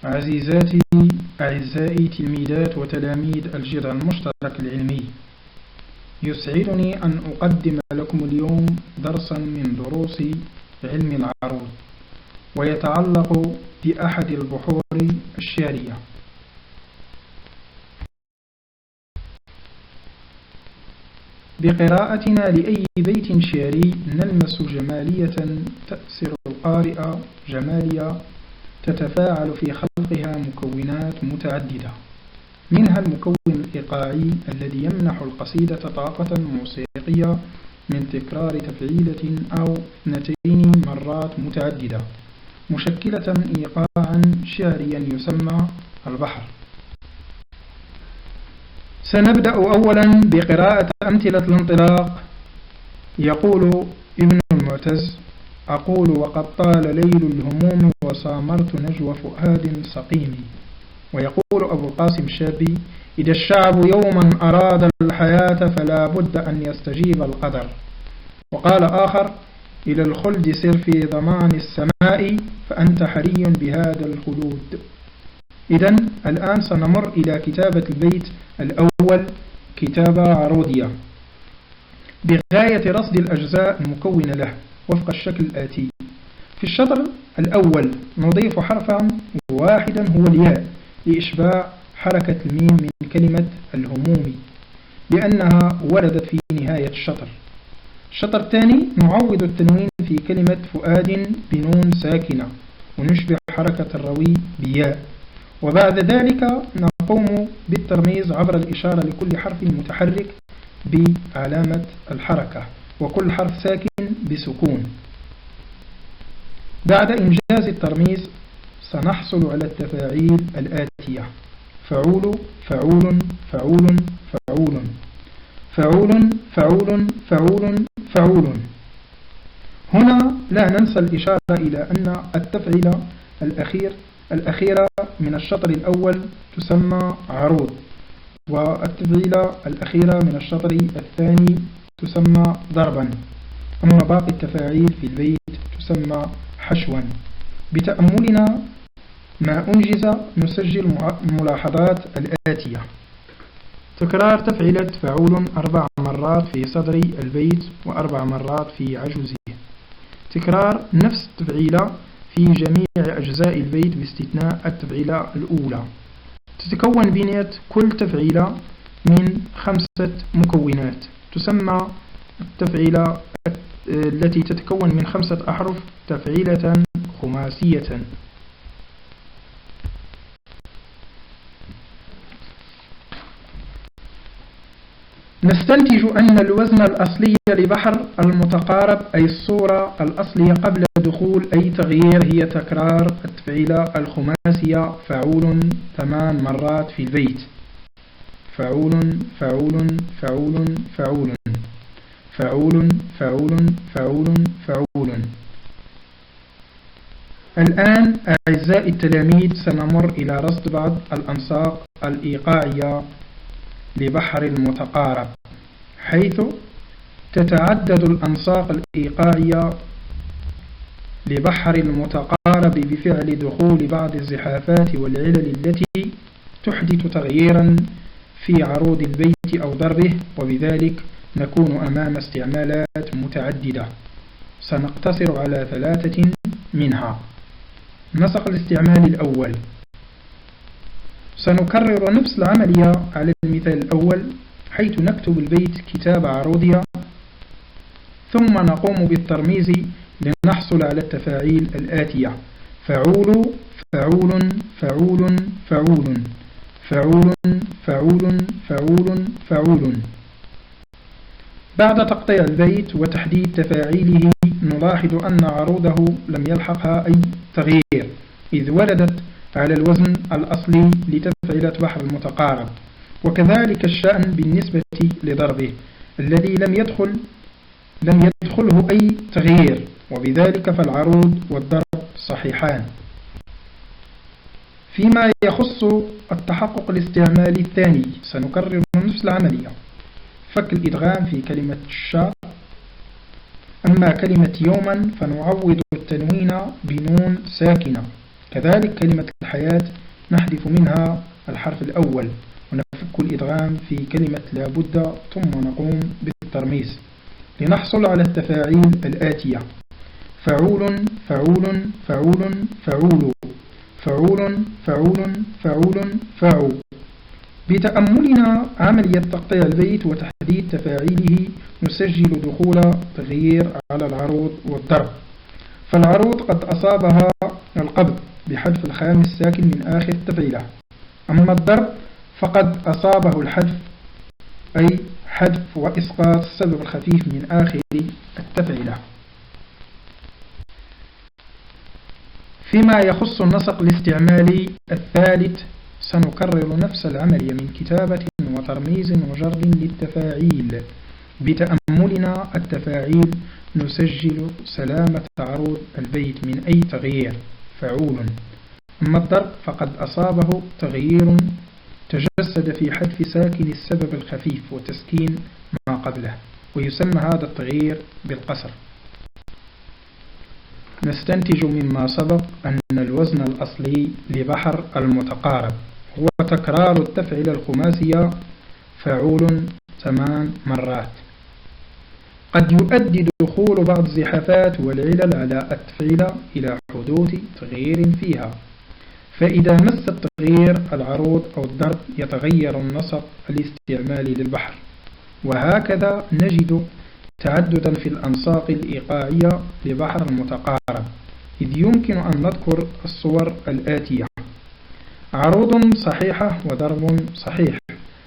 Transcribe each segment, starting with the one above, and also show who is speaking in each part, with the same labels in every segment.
Speaker 1: عزيزاتي أعزائي تلميذات وتلاميذ الجذع المشترك العلمي، يسعدني أن أقدم لكم اليوم درسا من دروس علم العروض، ويتعلق بأحد البحور الشعرية. بقراءتنا لأي بيت شعري نلمس جمالية تأسر القارئ، جمالية تتفاعل في خلقها مكونات متعددة، منها المكون الإيقاعي الذي يمنح القصيدة طاقة موسيقية من تكرار تفعيلة أو اثنتين مرات متعددة، مشكلة إيقاعا شعريا يسمى البحر. سنبدأ أولا بقراءة أمثلة الانطلاق. يقول ابن المعتز: أقول وقد طال ليل الهموم وصامرت نجوى فؤاد سقيم. ويقول أبو القاسم الشابي: إذا الشعب يوما أراد الحياة فلا بد أن يستجيب القدر. وقال آخر: إلى الخلد سر في ضمان السماء فأنت حري بهذا الخلود. إذن الآن سنمر إلى كتابة البيت الأول، كتابة عروضية، بغاية رصد الأجزاء المكونة له وفق الشكل الآتي. في الشطر الأول نضيف حرفا واحدا هو الياء لإشباع حركة الميم من كلمة الهموم لأنها وردت في نهاية الشطر. الشطر الثاني نعوض التنوين في كلمة فؤاد بنون ساكنة ونشبه حركة الروي بياء، وبعد ذلك نقوم بالترميز عبر الإشارة لكل حرف متحرك بعلامة الحركة وكل حرف ساكن بسكون. بعد إنجاز الترميز سنحصل على التفاعيل الآتية: فعول فعول فعول فعول فعول فعول فعول فعول. هنا لا ننسى الإشارة إلى أن التفعيل الأخيرة من الشطر الأول تسمى عروض، والتفعيلة الأخيرة من الشطر الثاني تسمى ضربا، أما باقي التفاعيل في البيت تسمى حشوا. بتأملنا ما أنجز نسجل ملاحظات الآتية: تكرار تفعيلة فعول 4 مرات في صدر البيت و4 مرات في عجوزه. تكرار نفس التفعيلة في جميع أجزاء البيت باستثناء التفعيلة الأولى. تتكون بنية كل تفعيلة من 5 مكونات، تسمى التفعيلة التي تتكون من 5 أحرف تفعيلة خماسية. نستنتج أن الوزن الأصلي لبحر المتقارب أي الصورة الأصلية قبل دخول أي تغيير هي تكرار التفعيلة الخماسية فعول 8 مرات في البيت: فعول فعول فعول فعول فعول فعول فعول فعول. الآن أعزائي التلاميذ سنمر إلى رصد بعض الأنساق الإيقاعية لبحر المتقارب، حيث تتعدد الأنساق الإيقاعية لبحر المتقارب بفعل دخول بعض الزحافات والعلل التي تحدث تغييرا في عروض البيت أو ضربه، وبذلك نكون أمام استعمالات متعددة سنقتصر على 3 منها. نسق الاستعمال الأول: سنكرر نفس العملية على المثال الأول، حيث نكتب البيت كتابة عروضية ثم نقوم بالترميز لنحصل على التفاعيل الآتية: فعول فعول فعول فعول فعول فعول فعول فعول. بعد تقطيع البيت وتحديد تفاعيله نلاحظ أن عروضه لم يلحقها أي تغيير، إذ وردت على الوزن الأصلي لتفعيلة بحر المتقارب، وكذلك الشأن بالنسبة لضربه الذي لم يدخله أي تغيير، وبذلك فالعروض والضرب صحيحان. فيما يخص التحقق الاستعمالي الثاني سنكرر نفس العملية: فك الإدغام في كلمة الشاط. أما كلمة يوما فنعوض التنوين بنون ساكنة كذلك كلمة الحياة نحذف منها الحرف الأول ونفك الإدغام في كلمة لابد ثم نقوم بالترميز لنحصل على التفاعيل الآتية: فعول فعول فعول فعول فعول فعول فعول فعول. بتأملنا عملية تقطيع البيت وتحديد تفاعيله نسجل دخول تغيير على العروض والضرب. فالعروض قد أصابها القبض بحذف الخام الساكن من آخر التفعيلة، أما الضرب فقد أصابه الحذف، أي حذف وإسقاط السبب الخفيف من آخر التفعيلة. فيما يخص النسق الاستعمالي الثالث سنكرر نفس العملية من كتابة وترميز وجر للتفاعيل. بتأملنا التفاعيل نسجل سلامة عروض البيت من أي تغيير فعول، أما الضرب فقد أصابه تغيير تجسد في حذف ساكن السبب الخفيف وتسكين ما قبله، ويسمى هذا التغيير بالقصر. نستنتج مما سبق أن الوزن الأصلي لبحر المتقارب هو تكرار التفعيلة الخماسية فعول 8 مرات. قد يؤدي دخول بعض الزحافات والعلل على التفعيلة إلى حدوث تغيير فيها، فإذا مس التغيير العروض أو الضرب يتغير النسق الاستعمالي للبحر. وهكذا نجد تعددا في الأنساق الإيقاعية لبحر المتقارب، إذ يمكن أن نذكر الصور الآتية: عروض صحيحة وضرب صحيح،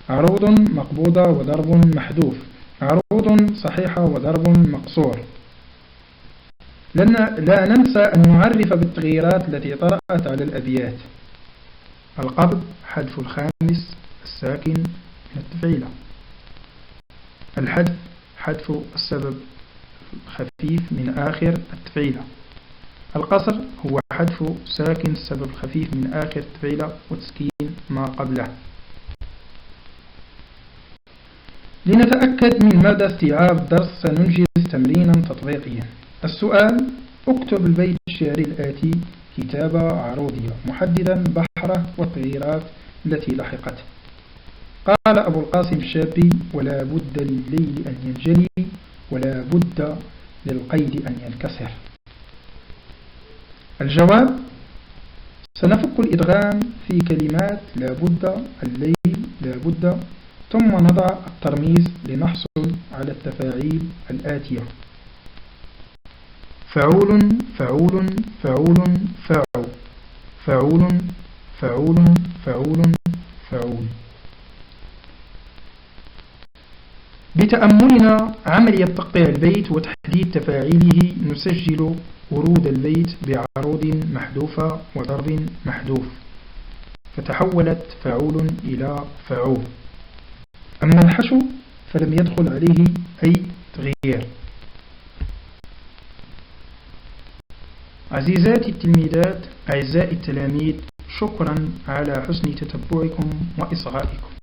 Speaker 1: عروض مقبوضة وضرب محذوف، عروض صحيحة وضرب مقصور. لا ننسى أن نعرف بالتغييرات التي طرأت على الأبيات: القبض حذف الخامس الساكن من التفعيلة، الحذف حذف السبب الخفيف من آخر التفعيلة، القصر هو حذف ساكن السبب الخفيف من آخر التفعيلة وتسكين ما قبله. لنتأكد من مدى استيعاب الدرس سننجز تمرينا تطبيقيا. السؤال: اكتب البيت الشعري الآتي كتابة عروضية محددا بحره والتغييرات التي لحقته. قال أبو القاسم الشابي: ولا بد للليل أن ينجلي ولا بد للقيد أن ينكسر. الجواب: سنفك الإدغام في كلمات لا بد، الليل لا بد، ثم نضع الترميز لنحصل على التفاعيل الآتية: فعول فعول فعول فعول فعول فعول فعول فعول. بتأملنا عملية تقطيع البيت وتحديد تفاعيله نسجل ورود البيت بعروض محذوفة وضرب محذوف، فتحولت فعول إلى فعول. أما الحشو فلم يدخل عليه أي تغيير. عزيزاتي التلميذات، أعزائي التلاميذ، شكرا على حسن تتبعكم وإصغائكم.